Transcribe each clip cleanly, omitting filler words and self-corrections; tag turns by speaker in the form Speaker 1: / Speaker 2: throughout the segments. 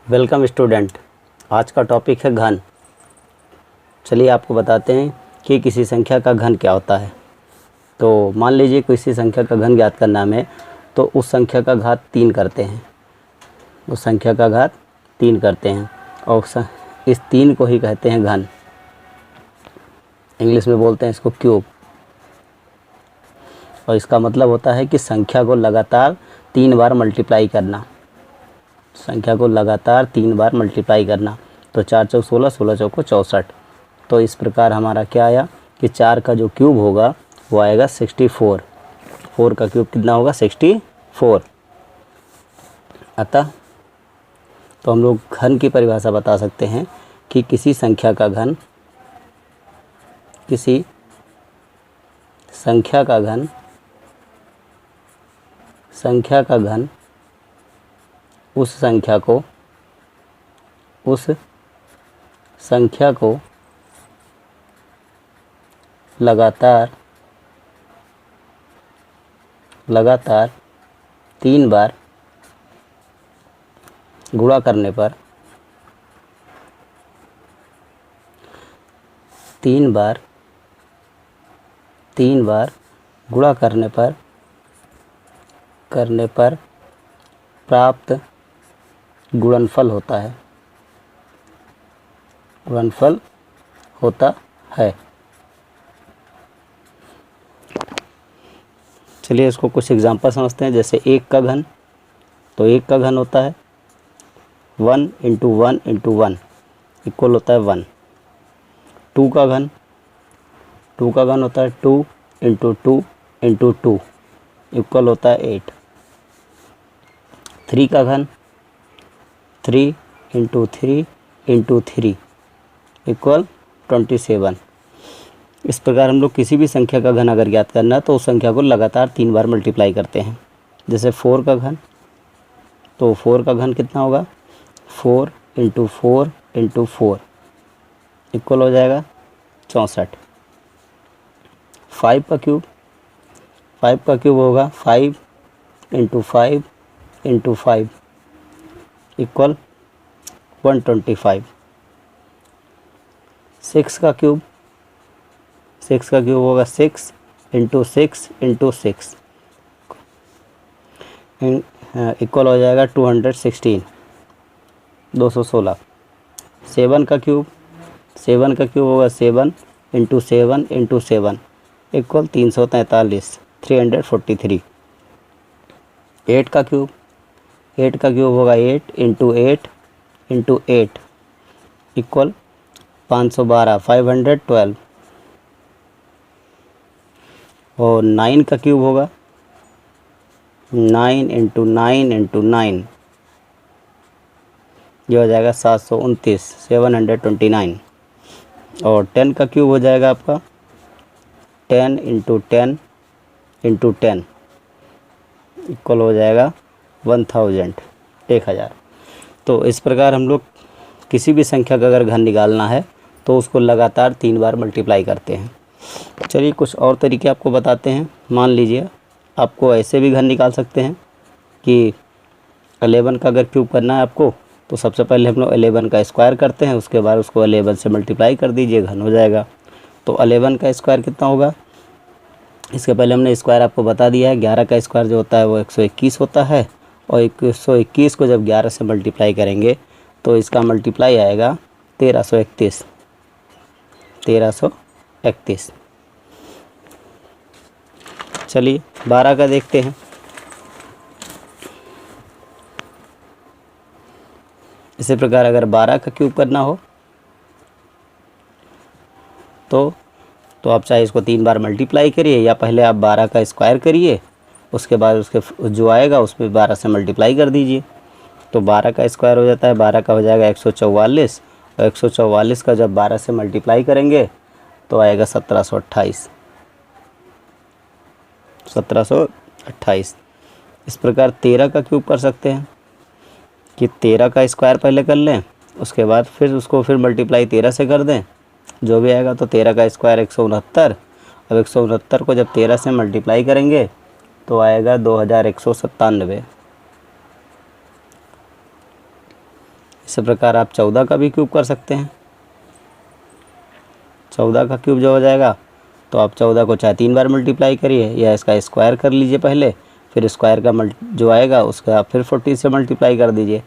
Speaker 1: Welcome student. आज का topic है घन। चलिए आपको बताते हैं कि किसी संख्या का घन क्या होता है। तो मान लीजिए किसी संख्या का घन ज्ञात करना हमें, तो उस संख्या का घात 3 करते हैं। उस संख्या का घात 3 करते हैं और इस 3 को ही कहते हैं घन। इंग्लिश में बोलते हैं इसको क्यूब। और इसका मतलब होता है कि संख्या को लगातार 3 बार मल्टीप्लाई करना। संख्या को लगातार 3 बार मल्टीप्लाई करना। तो 4 चौक 16, 16 चौक 64। तो इस प्रकार हमारा क्या आया कि 4 का जो क्यूब होगा वो आएगा 64। 4 का क्यूब कितना होगा? 64। अतः तो हम लोग घन की परिभाषा बता सकते हैं कि किसी संख्या का घन उस संख्या को लगातार 3 बार गुणा करने पर 3 बार गुणा करने पर प्राप्त गुणनफल होता है। चलिए इसको कुछ एग्जांपल समझते हैं। जैसे 1 का घन, तो 1 का घन होता है 1 × 1 × 1 इक्वल होता है 1। 2 का घन होता है 2 × 2 × 2 इक्वल होता है 8। 3 का घन 3 × 3 × 3 इक्वल 27। इस प्रकार हम लोग किसी भी संख्या का घन अगर ज्ञात करना है तो उस संख्या को लगातार 3 बार मल्टीप्लाई करते हैं। जैसे 4 का घन, तो 4 का घन कितना होगा? 4 × 4 × 4 इक्वल हो जाएगा 64। 5 का क्यूब होगा 5 × 5 × 5 इक्वल 125। 6 का क्यूब होगा 6 × 6 × 6 इक्वल हो जाएगा 216। 216। 7 का क्यूब होगा 7 × 7 × 7 इक्वल 343। 343। 8 का क्यूब होगा 8 × 8 × 8 इक्वल 512। 512। और 9 का क्यूब होगा 9 × 9 × 9 ये हो जाएगा 729। 729। और 10 का क्यूब हो जाएगा आपका 10 × 10 × 10 इक्वल हो जाएगा 1000। 1000। तो इस प्रकार हम लोग किसी भी संख्या का अगर घन निकालना है तो उसको लगातार 3 बार मल्टीप्लाई करते हैं। चलिए कुछ और तरीके आपको बताते हैं। मान लीजिए आपको ऐसे भी घन निकाल सकते हैं कि 11 का अगर क्यूब करना है आपको, तो सबसे पहले हम लोग 11 का स्क्वायर करते हैं, उसके बाद उसको 11 से मल्टीप्लाई कर दीजिए, घन हो जाएगा। तो 11 का स्क्वायर कितना होगा? इसके पहले हमने स्क्वायर आपको बता दिया है। 11 का स्क्वायर जो होता है वो 121 होता है, और 121 को जब 11 से मल्टीप्लाई करेंगे तो इसका मल्टीप्लाई आएगा 1331। 1331। चलिए 12 का देखते हैं। इसी प्रकार अगर 12 का क्यूब करना हो तो आप चाहे इसको 3 बार मल्टीप्लाई करिए, या पहले आप 12 का स्क्वायर करिए, उसके बाद उसके जो आएगा उसमें 12 से मल्टीप्लाई कर दीजिए। तो 12 का स्क्वायर हो जाता है, 12 का हो जाएगा 144, और 144 का जब 12 से मल्टीप्लाई करेंगे तो आएगा 1728। 1728। इस प्रकार 13 का क्यूब कर सकते हैं कि 13 का स्क्वायर पहले कर लें, उसके बाद फिर उसको मल्टीप्लाई 13 से कर दें, जो भी आएगा। तो 13 का स्क्वायर 169। अब 169 को जब 13 से मल्टीप्लाई करेंगे तो आएगा 2197। इसी प्रकार आप 14 का भी क्यूब कर सकते हैं। 14 का क्यूब जो हो जाएगा तो आप 14 को चाहे 3 बार मल्टीप्लाई करिए या इसका स्क्वायर कर लीजिए पहले, फिर स्क्वायर का जो आएगा उसका आप फिर 40 से मल्टीप्लाई कर दीजिए।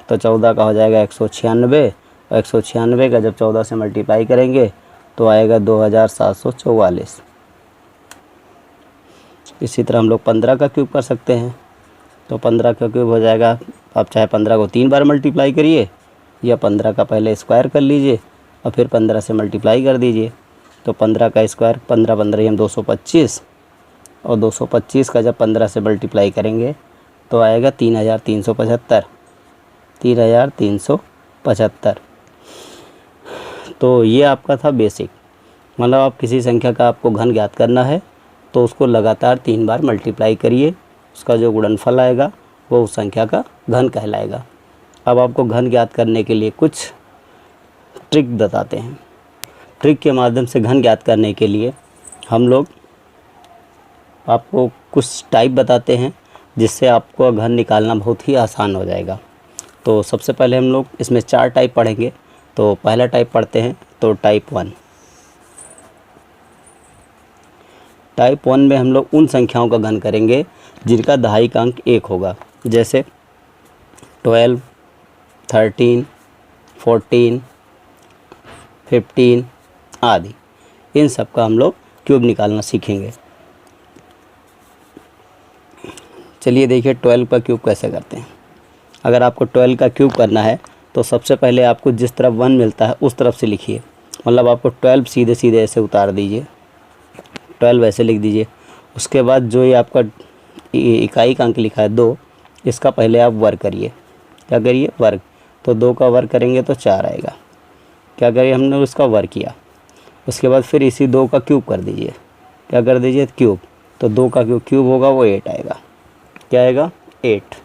Speaker 1: तो 14 का हो जाएगा 196 और 196 का जब 14 से मल्टीप्लाई करेंगे तो आएगा 2744। इसी तरह हम लोग 15 का क्यूब कर सकते हैं। तो 15 का क्यूब हो जाएगा, आप चाहे 15 को 3 बार मल्टीप्लाई करिए या 15 का पहले स्क्वायर कर लीजिए और फिर 15 से मल्टीप्लाई कर दीजिए। तो 15 का स्क्वायर 15 15 ही हम 225 और 225 का जब 15 से मल्टीप्लाई करेंगे तो आएगा 3375। 3375। तो ये आपका था बेसिक, मतलब आप किसी संख्या का आपको घन ज्ञात करना है तो उसको लगातार 3 बार मल्टीप्लाई करिए, उसका जो गुणनफल आएगा वो उस संख्या का घन कहलाएगा। अब आपको घन ज्ञात करने के लिए कुछ ट्रिक बताते हैं। ट्रिक के माध्यम से घन ज्ञात करने के लिए हम लोग आपको कुछ टाइप बताते हैं जिससे आपको घन निकालना बहुत ही आसान हो जाएगा। तो सबसे पहले हम लोग इसमें 4 टाइप पढ़ेंगे। तो पहला टाइप पढ़ते हैं, तो टाइप 1। टाइप 1 में हम लोग उन संख्याओं का घन करेंगे जिनका दहाई का अंक 1 होगा, जैसे 12, 13, 14, 15 आदि। इन सब का हम लोग क्यूब निकालना सीखेंगे। चलिए देखिए 12 का क्यूब कैसे करते हैं। अगर आपको 12 का क्यूब करना है तो सबसे पहले आपको जिस तरफ 1 मिलता है उस तरफ से लिखिए, मतलब आपको 12 सीधे सीधे ऐसे उतार दीजिए, 12 ऐसे लिख दीजिए। उसके बाद जो ये आपका इकाई का अंक लिखा है 2, इसका पहले आप वर्ग करिए। क्या करिए? वर्ग। तो 2 का वर्ग करेंगे तो 4 आएगा। क्या करिए? हमने उसका वर्ग किया। उसके बाद फिर इसी 2 का क्यूब कर दीजिए। क्या कर दीजिए? क्यूब। तो 2 का क्यूब होगा वो 8 आएगा। क्या आएगा? 8।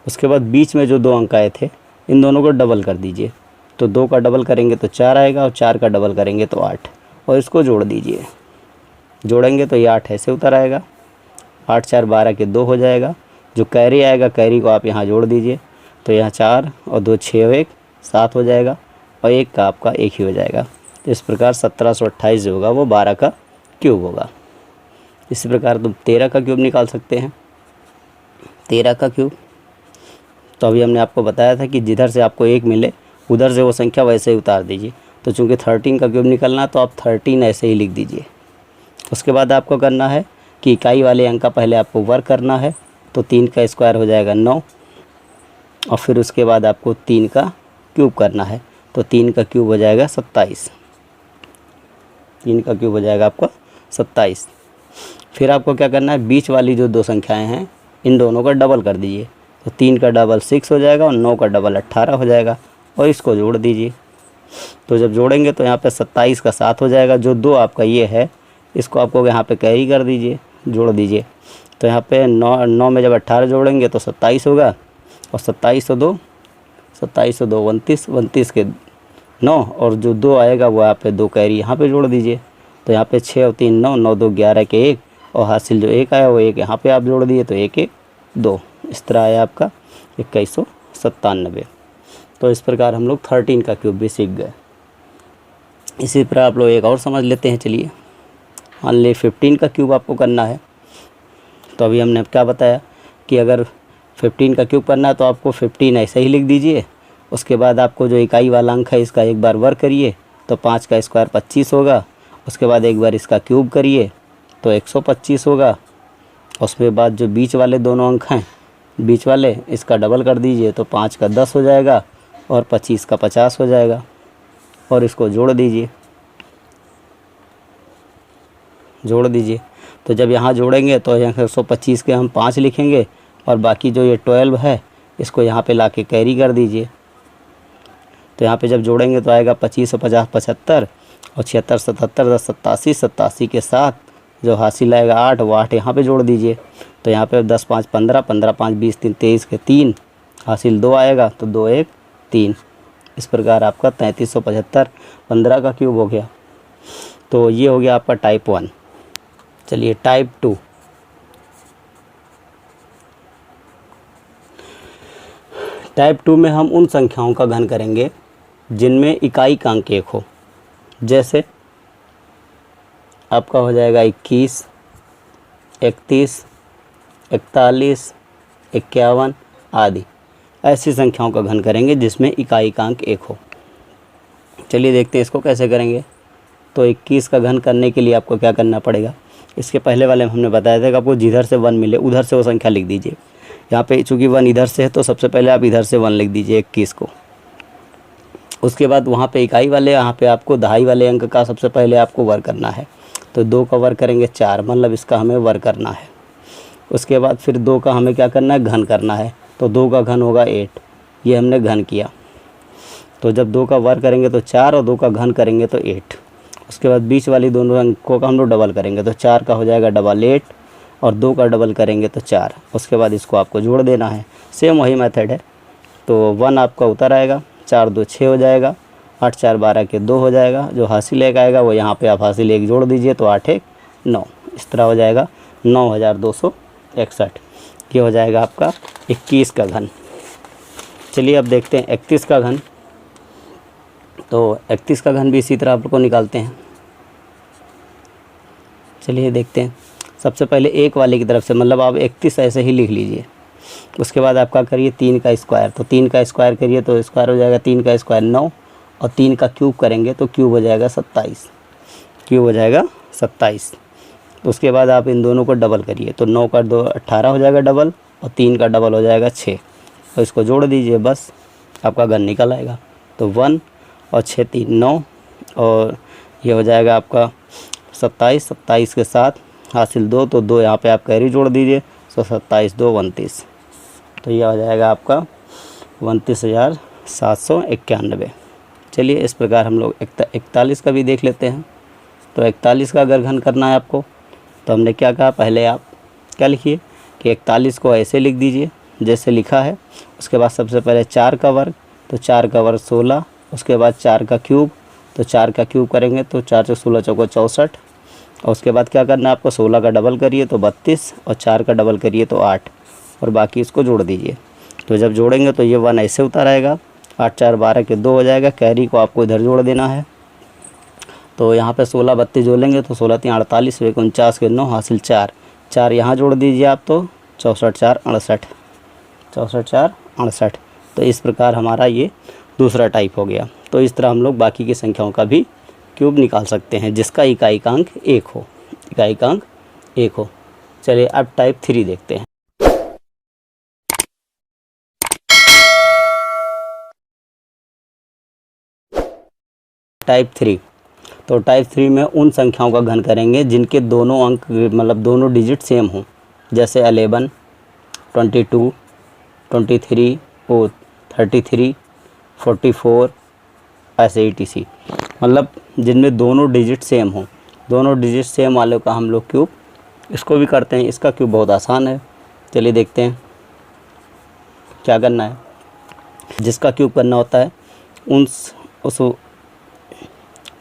Speaker 1: उसके बाद बीच में जो 2 अंक आए थे इन दोनों को डबल कर दीजिए। तो 2 का डबल करेंगे तो 4 आएगा और 4 का डबल करेंगे तो 8, और इसको जोड़ दीजिए। जोड़ेंगे तो ये 8 ऐसे उतर आएगा। 8 4 12 के 2 हो जाएगा। जो कैरी आएगा कैरी को आप यहाँ जोड़ दीजिए। तो यहाँ 4 और 2 6 और 1 7 हो जाएगा, और 1 का आपका 1 ही हो जाएगा। तो इस प्रकार 1728 जो होगा वो 12 का क्यूब होगा। इसी प्रकार तुम 13 का क्यूब निकाल सकते हैं। 13 का क्यूब तो अभी हमने आपको बताया था कि जिधर से आपको 1 मिले उधर से वो संख्या वैसे ही उतार दीजिए। तो चूँकि 13 का क्यूब निकलना तो आप 13 ऐसे ही लिख दीजिए। उसके बाद आपको करना है कि इकाई वाले अंक का पहले आपको वर्ग करना है। तो 3 का स्क्वायर हो जाएगा 9, और फिर उसके बाद आपको 3 का क्यूब करना है। तो 3 का क्यूब हो जाएगा 27। 3 का क्यूब हो जाएगा आपका 27। फिर आपको क्या करना है, बीच वाली जो 2 संख्याएं हैं इन दोनों का डबल कर दीजिए। तो 3 का डबल 6 हो जाएगा और 9 का डबल 18 हो जाएगा, और इसको जोड़ दीजिए। तो जब जोड़ेंगे तो यहाँ पे 27 का 7 हो जाएगा। जो 2 आपका ये है इसको आपको यहाँ पे कैरी कर दीजिए, जोड़ दीजिए। तो यहाँ पे 9 में जब 18 जोड़ेंगे तो 27 होगा, और 27 और 2 29, 29 के 9, और जो 2 आएगा वो यहाँ पे 2 कैरी यहाँ पे जोड़ दीजिए। तो यहाँ पे 6 और 3 9, 9 2 11 के 1, और हासिल जो 1 आया वो 1 यहाँ पे आप जोड़ दिए, तो 1 1 2। इस तरह आया आपका 2197। तो इस प्रकार हम लोग 13 का क्यूब भी सीख गए। इसी तरह आप लोग एक और समझ लेते हैं। चलिए मान लीजिए 15 का क्यूब आपको करना है। तो अभी हमने क्या बताया कि अगर 15 का क्यूब करना है तो आपको 15 ऐसे ही लिख दीजिए। उसके बाद आपको जो इकाई वाला अंक है इसका एक बार वर्ग करिए, तो 5 का स्क्वायर 25 होगा। उसके बाद एक बार इसका क्यूब करिए तो 125 होगा। उसके बाद जो बीच वाले दोनों अंक हैं, बीच वाले, इसका डबल कर दीजिए। तो 5 का 10 हो जाएगा और 25 का 50 हो जाएगा, और इसको जोड़ दीजिए। जोड़ दीजिए। तो जब यहाँ जोड़ेंगे तो यहाँ 125 के हम 5 लिखेंगे, और बाकी जो ये 12 है इसको यहाँ पे लाके कैरी कर दीजिए। तो यहाँ पे जब जोड़ेंगे तो आएगा 25 और 50 75, और 76 77 10 87, 87 के साथ जो हासिल आएगा 8, वो 8 यहाँ पे जोड़ दीजिए। तो यहाँ पे 10 5 15, 15 5 20 3 23 के 3, हासिल 2 आएगा, तो 2 1 3। इस प्रकार आपका 3375 15 का क्यूब हो गया। तो ये हो गया आपका टाइप 1। चलिए टाइप 2। टाइप 2 में हम उन संख्याओं का घन करेंगे जिनमें इकाई का अंक 1 हो। जैसे आपका हो जाएगा 21, 31, 41, 51 आदि। ऐसी संख्याओं का घन करेंगे जिसमें इकाई का अंक 1 हो। चलिए देखते हैं इसको कैसे करेंगे। तो 21 का घन करने के लिए आपको क्या करना पड़ेगा, इसके पहले वाले में हमने बताया था कि आपको जिधर से 1 मिले उधर से वो संख्या लिख दीजिए। यहाँ पे चूँकि 1 इधर से है तो सबसे पहले आप इधर से 1 लिख दीजिए 21 को। उसके बाद वहाँ पे इकाई वाले, यहाँ पे आपको दहाई वाले अंक का सबसे पहले आपको वर्ग करना है। तो 2 का वर्ग करेंगे 4, मतलब इसका हमें वर्ग करना है। उसके बाद फिर 2 का हमें क्या करना है, घन करना है। तो 2 का घन होगा 8, ये हमने घन किया। तो जब 2 का वर्ग करेंगे तो 4 और 2 का घन करेंगे तो 8। उसके बाद बीच वाली दोनों अंकों का हम लोग डबल करेंगे। तो 4 का हो जाएगा डबल 8 और 2 का डबल करेंगे तो 4। उसके बाद इसको आपको जोड़ देना है। सेम वही मेथड है। तो 1 आपका उतर आएगा, 4 2 6 हो जाएगा, 8 4 12 के 2 हो जाएगा। जो हासिल एक आएगा वो यहाँ पे आप हासिल 1 जोड़ दीजिए तो 8 1 9, इस तरह हो जाएगा 9261। ये हो जाएगा आपका 21 का घन। चलिए अब देखते हैं 31 का घन। तो 31 का घन भी इसी तरह आप लोग को निकालते हैं। चलिए देखते हैं। सबसे पहले एक वाले की तरफ से, मतलब आप 31 ऐसे ही लिख लीजिए। उसके बाद आप क्या करिए, 3 का स्क्वायर। तो 3 का स्क्वायर करिए तो स्क्वायर हो जाएगा 3 का स्क्वायर 9 और 3 का क्यूब करेंगे तो क्यूब हो जाएगा 27। क्यूब हो जाएगा 27। उसके बाद आप इन दोनों को डबल करिए। तो 9 का 2 18 हो जाएगा डबल और 3 का डबल हो जाएगा 6। तो इसको जोड़ दीजिए, बस आपका घन निकल आएगा। तो 1 और 6 3 9 और ये हो जाएगा आपका 27। 27 के साथ हासिल 2, तो 2 यहाँ पे आप कैरी जोड़ दीजिए। तो 27 2 29। तो यह हो जाएगा आपका 29,791। चलिए इस प्रकार हम लोग 41 का भी देख लेते हैं। तो 41 का अगर घन करना है आपको, तो हमने क्या कहा, पहले आप क्या लिखिए कि 41 को ऐसे लिख दीजिए जैसे लिखा है। उसके बाद सबसे पहले 4 का वर्ग, तो 4 का वर्ग 16। उसके बाद 4 का क्यूब, तो 4 का क्यूब करेंगे तो 4 4 16 चौको 64। और उसके बाद क्या करना है आपको, 16 का डबल करिए तो 32 और 4 का डबल करिए तो 8 और बाकी इसको जोड़ दीजिए। तो जब जोड़ेंगे तो ये 1 ऐसे उतर आएगा। 8 4 12 के 2 हो जाएगा। कैरी को आपको इधर जोड़ देना है। तो यहाँ पे 16 32 जोड़ेंगे तो 16 3 48 49 के 9 हासिल 4। 4 यहाँ जोड़ दीजिए आप तो 64 4 68, 64 4 68। तो इस प्रकार हमारा ये दूसरा टाइप हो गया। तो इस तरह हम लोग बाकी की संख्याओं का भी क्यूब निकाल सकते हैं जिसका इकाई का अंक 1 हो, इकाई का अंक 1 हो। चलिए अब टाइप 3 देखते हैं। टाइप 3। तो टाइप 3 में उन संख्याओं का घन करेंगे जिनके दोनों अंक, मतलब दोनों डिजिट सेम हों। जैसे 11 22 23 और 33 44 ऐसे ETC, मतलब जिनमें दोनों डिजिट सेम हों। दोनों डिजिट सेम वालों का हम लोग क्यूब इसको भी करते हैं। इसका क्यूब बहुत आसान है। चलिए देखते हैं क्या करना है। जिसका क्यूब करना होता है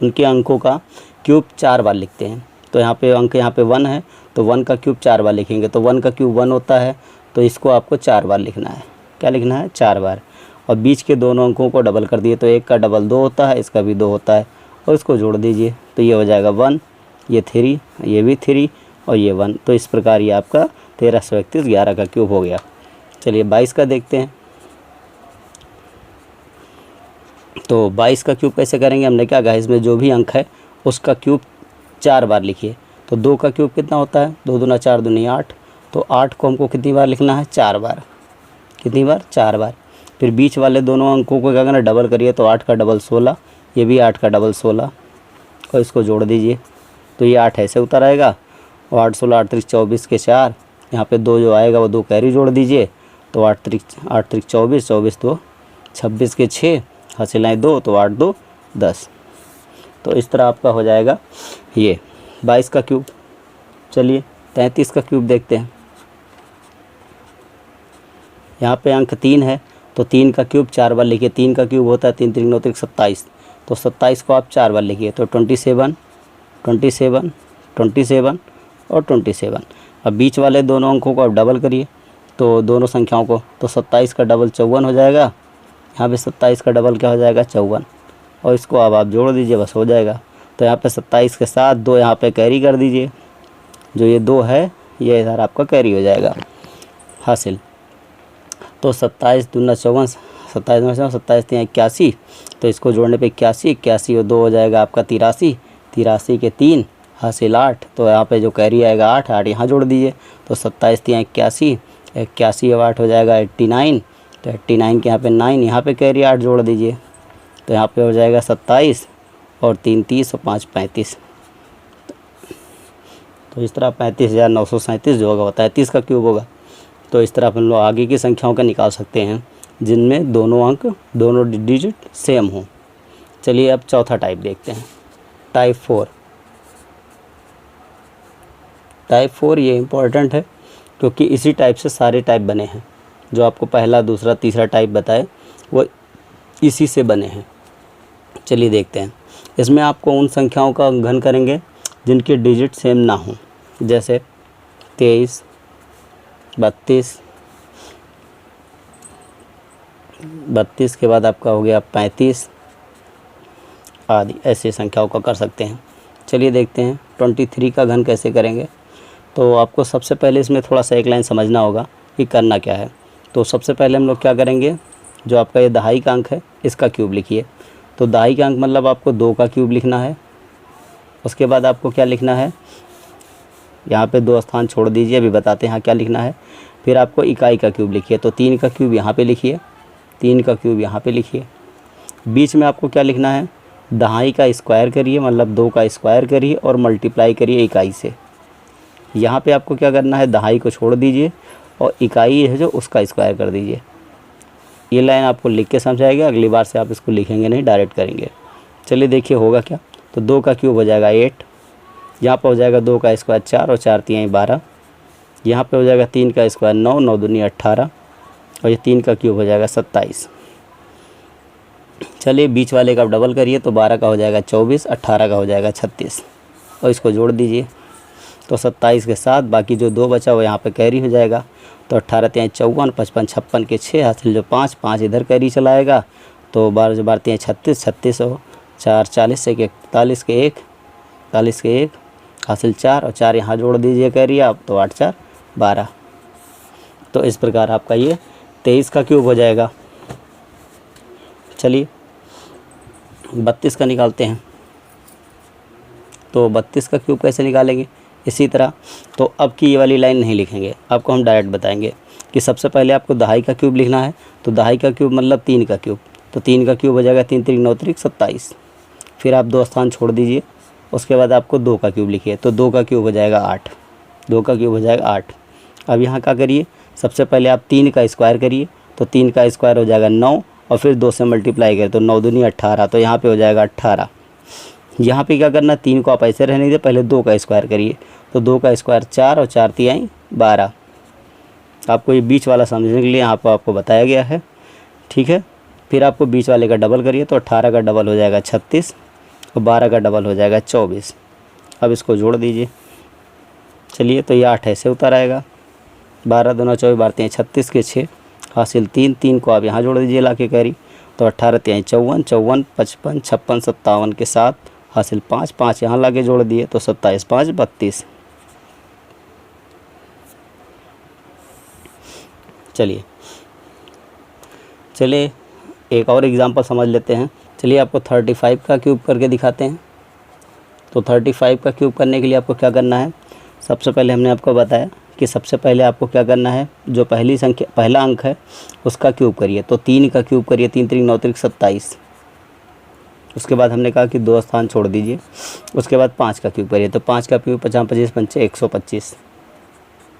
Speaker 1: उनके अंकों का क्यूब 4 बार लिखते हैं। तो यहाँ पे अंक, यहाँ पे 1 है तो 1 का क्यूब 4 बार लिखेंगे। तो 1 का क्यूब 1 होता है तो इसको आपको 4 बार लिखना है। क्या लिखना है, 4 बार। और बीच के दोनों अंकों को डबल कर दिए तो एक का डबल 2 होता है, इसका भी 2 होता है और इसको जोड़ दीजिए। तो ये हो जाएगा 1, ये 3, ये भी 3 और ये 1। तो इस प्रकार ये आपका 1331 11 का क्यूब हो गया। चलिए 22 का देखते हैं। तो 22 का क्यूब कैसे करेंगे, हमने क्या कहा, इसमें जो भी अंक है उसका क्यूब 4 बार लिखिए। तो 2 का क्यूब कितना होता है, 2 दूना 4 दूनी 8। तो 8 को हमको कितनी बार लिखना है, 4 बार। कितनी बार, 4 बार। फिर बीच वाले दोनों अंकों को क्या करना, डबल करिए। तो 8 का डबल 16, ये भी 8 का डबल 16 और इसको जोड़ दीजिए। तो ये 8 ऐसे उतर आएगा और 8 16 8 3 24 के 4, यहाँ पे 2 जो आएगा वो 2 कैरी जोड़ दीजिए। तो 8 3 24 24 2 26 के 6 हासिलाएँ 2, तो 8 2 10। तो इस तरह आपका हो जाएगा ये 22 का क्यूब। चलिए 33 का क्यूब देखते हैं। यहाँ पे अंक 3 है तो 3 का क्यूब 4 बार लिखिए। 3 का क्यूब होता है 3 3 9 27। तो 27 को आप 4 बार लिखिए। तो 27 27 27 और 27। अब बीच वाले दोनों अंकों को आप डबल करिए। तो दोनों संख्याओं को, तो 27 का डबल 54 हो जाएगा। यहाँ पे 27 का डबल क्या हो जाएगा 54, और इसको अब आप जोड़ दीजिए, बस हो जाएगा। तो यहाँ पे 27 के साथ 2 यहाँ पे कैरी कर दीजिए, जो ये 2 है ये इधर आपका कैरी हो जाएगा हासिल। तो 27 दूना 54, 27 दूना 54, 27 3 81, तो इसको जोड़ने पे 81, 81 और 2 हो जाएगा आपका 83, 83 के 3 हासिल 8। तो यहाँ पे जो कैरी आएगा 8, 8 यहाँ जोड़ दीजिए। तो 27 3 81, 81 और 8 हो जाएगा 89, तो 89 के यहाँ पे 9, यहाँ पे कैरी 8 जोड़ दीजिए। तो यहाँ पे हो जाएगा 27 और 3 30 और 5 35। तो इस तरह 35,937 जो होगा 33 का क्यूब होगा। तो इस तरह अपन लोग आगे की संख्याओं का निकाल सकते हैं जिनमें दोनों अंक, दोनों डिजिट सेम हो। चलिए अब चौथा टाइप देखते हैं, टाइप 4। टाइप 4 ये इम्पोर्टेंट है क्योंकि इसी टाइप से सारे टाइप बने हैं। जो आपको पहला, दूसरा, तीसरा टाइप बताए वो इसी से बने हैं। चलिए देखते हैं। इसमें आपको उन संख्याओं का घन करेंगे जिनके डिजिट सेम ना हो, जैसे 23, 32, 32 के बाद आपका हो गया 35 आदि, ऐसी संख्याओं का कर सकते हैं। चलिए देखते हैं 23 का घन कैसे करेंगे। तो आपको सबसे पहले इसमें थोड़ा सा एक लाइन समझना होगा कि करना क्या है। तो सबसे पहले हम लोग क्या करेंगे, जो आपका ये दहाई का अंक है इसका क्यूब लिखिए। तो दहाई का अंक मतलब आपको 2 का क्यूब लिखना है। उसके बाद आपको क्या लिखना है, यहाँ पे 2 स्थान छोड़ दीजिए, अभी बताते हैं यहाँ क्या लिखना है। फिर आपको इकाई का क्यूब लिखिए। तो 3 का क्यूब यहाँ पे लिखिए, 3 का क्यूब यहाँ पे लिखिए। बीच में आपको क्या लिखना है, दहाई का स्क्वायर करिए, मतलब 2 का स्क्वायर करिए और मल्टीप्लाई करिए इकाई से। यहाँ पे आपको क्या करना है, दहाई को छोड़ दीजिए और इकाई है जो उसका स्क्वायर कर दीजिए। ये लाइन आपको लिख के समझाएगा, अगली बार से आप इसको लिखेंगे नहीं, डायरेक्ट करेंगे। चलिए देखिए होगा क्या। तो 2 का क्यूब हो जाएगा 8, यहाँ पर हो जाएगा 2 का स्क्वायर 4 और 4 3 12, यहाँ पे हो जाएगा 3 का स्क्वायर 9, 9 दूनी 18 और ये 3 का क्यूब हो जाएगा 27। चलिए बीच वाले का डबल करिए, तो 12 का हो जाएगा 24, 18 का हो जाएगा 36 और इसको जोड़ दीजिए। तो 27 के साथ बाकी जो 2 बचा वो यहाँ पे कैरी हो जाएगा। तो 18 3 54, 55 56 के 6 हासिल जो 5, 5 इधर कैरी चलाएगा। तो 12 जो 12 3 36, 36 और 4 40 से 41 के 1, 41 के 1 हासिल 4 और 4 यहाँ जोड़ दीजिए कैरी आप, तो 8 4 12। तो इस प्रकार आपका ये 23 का क्यूब हो जाएगा। चलिए 32 का निकालते हैं। तो 32 का क्यूब कैसे निकालेंगे, इसी तरह। तो अब की ये वाली लाइन नहीं लिखेंगे, आपको हम डायरेक्ट बताएंगे कि सबसे पहले आपको दहाई का क्यूब लिखना है। तो दहाई का क्यूब मतलब 3 का क्यूब। तो 3 का क्यूब हो जाएगा 3 3 9 3 27। फिर आप 2 स्थान छोड़ दीजिए। उसके बाद आपको 2 का क्यूब लिखिए। तो 2 का क्यूब हो जाएगा 8, 2 का क्यूब हो जाएगा 8। अब यहाँ क्या करिए, सबसे पहले आप 3 का स्क्वायर करिए। तो 3 का स्क्वायर हो जाएगा 9 और फिर 2 से मल्टीप्लाई करें तो 9 दूनी 18, तो यहाँ पे हो जाएगा 18। यहाँ पे क्या करना, 3 को आप ऐसे रहने दीजिए, पहले 2 का स्क्वायर करिए। तो 2 का स्क्वायर 4 और 4 3 12। आपको ये बीच वाला समझने के लिए यहाँ पर आपको बताया गया है, ठीक है। फिर आपको बीच वाले का डबल करिए। तो 18 का डबल हो जाएगा 36 और 12 का डबल हो जाएगा 24। अब इसको जोड़ दीजिए। चलिए तो ये 8 ऐसे उतर आएगा। 12 दूना 24, 12 3 36 के 6 हासिल 3, 3 को आप यहाँ जोड़ दीजिए ला के कैरी। तो 18 3 54, 54 55 56 57 के 7 हासिल 5, 5 यहाँ ला के जोड़ दिए। तो 27 5 32। चलिए एक और एग्जांपल समझ लेते हैं। चलिए आपको 35 का क्यूब करके दिखाते हैं। तो 35 का क्यूब करने के लिए आपको क्या करना है, सबसे पहले हमने आपको बताया कि सबसे पहले आपको क्या करना है, जो पहली संख्या पहला अंक है उसका क्यूब करिए। तो 3 का क्यूब करिए, 3 3 9 3 27। उसके बाद हमने कहा कि 2 स्थान छोड़ दीजिए। उसके बाद 5 का क्यूब करिए। तो 5 का क्यूब 50 25 पंचे 125,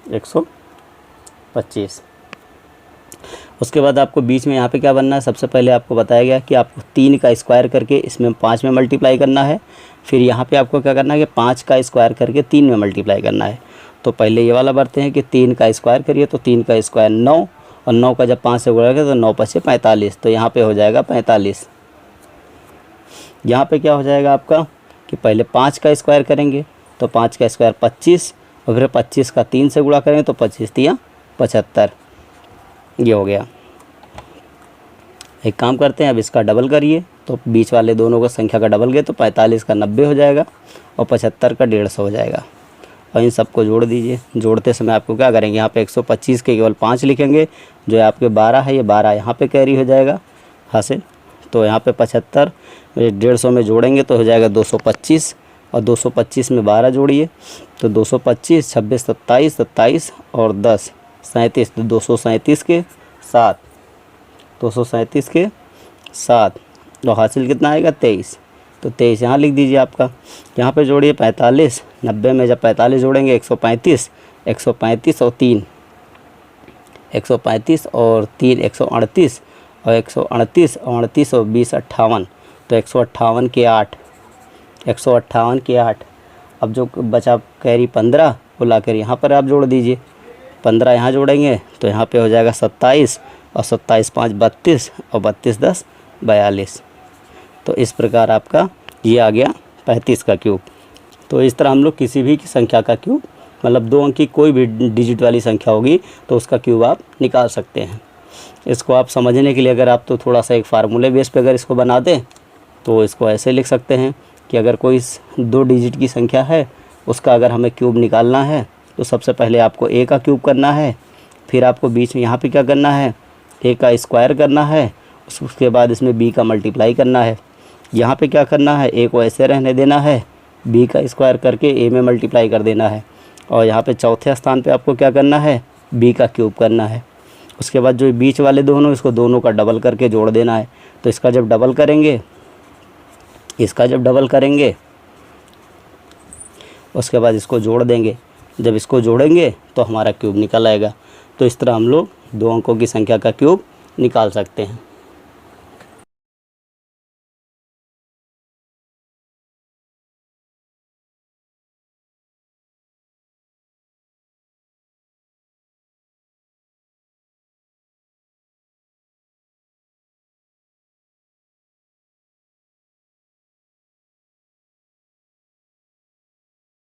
Speaker 1: 125। उसके बाद आपको बीच में यहाँ पे क्या बनना है, सबसे पहले आपको बताया गया कि आपको 3 का स्क्वायर करके इसमें 5 में मल्टीप्लाई करना है। फिर यहाँ पे आपको क्या करना है कि 5 का स्क्वायर करके 3 में मल्टीप्लाई करना है। तो पहले ये वाला बढ़ते हैं कि 3 का स्क्वायर करिए। तो 3 का स्क्वायर 9 और 9 का जब 5 से गुणा तो 9 5 45। तो यहाँ पे हो जाएगा 45। यहाँ पे क्या हो जाएगा आपका कि पहले 5 का स्क्वायर करेंगे। तो 5 का स्क्वायर 25 और फिर 25 का 3 से गुणा करेंगे तो 25 3 75। ये हो गया। एक काम करते हैं, अब इसका डबल करिए तो बीच वाले दोनों को संख्या का डबल गए तो 45 का 90 हो जाएगा और 75 का 150 हो जाएगा। और इन सबको जोड़ दीजिए। जोड़ते समय आपको क्या करेंगे, यहाँ पे 125 के केवल 5 लिखेंगे, जो है आपके 12 है, ये 12 यहाँ पे कैरी हो जाएगा हासिल। तो यहाँ पे 75 150 में जोड़ेंगे तो हो जाएगा 225 और 225 में 12 जोड़िए तो 225, 26, 27, 27 और 10 37, तो 237 के 7, 237 के 7 तो हासिल कितना आएगा 23। तो 23 यहाँ लिख दीजिए आपका। यहाँ पे जोड़िए 45, 90 में जब 45 जोड़ेंगे 135, 135 और 3, 135 और 3 138 और 138 और 38 और 20 58, तो 158 के 8, 158 के 8। अब जो बचा कैरी 15 वो लाकर यहाँ पर आप जोड़ दीजिए। 15 यहाँ जोड़ेंगे तो यहाँ पे हो जाएगा 27 और 27 5 32 और 32 10 42। तो इस प्रकार आपका ये आ गया 35 का क्यूब। तो इस तरह हम लोग किसी भी संख्या का क्यूब, मतलब 2 अंक की कोई भी डिजिट वाली संख्या होगी तो उसका क्यूब आप निकाल सकते हैं। इसको आप समझने के लिए अगर आप तो थोड़ा सा एक फार्मूले बेस पे अगर इसको बना दें तो इसको ऐसे लिख सकते हैं कि अगर कोई 2 डिजिट की संख्या है उसका अगर हमें क्यूब निकालना है तो सबसे पहले आपको a का क्यूब करना है, फिर आपको बीच में यहाँ पे क्या करना है, a का स्क्वायर करना है, उसके बाद इसमें b का मल्टीप्लाई करना है। यहाँ पे क्या करना है, a को ऐसे रहने देना है, b का स्क्वायर करके a में मल्टीप्लाई कर देना है और यहाँ पे चौथे स्थान पे आपको क्या करना है, b का क्यूब करना है। उसके बाद जो बीच वाले दोनों, इसको दोनों का डबल करके जोड़ देना है। तो इसका जब डबल करेंगे, इसका जब डबल करेंगे उसके बाद इसको जोड़ देंगे। जब इसको जोड़ेंगे तो हमारा क्यूब निकल आएगा। तो इस तरह हम लोग 2 अंकों की संख्या का क्यूब निकाल सकते हैं।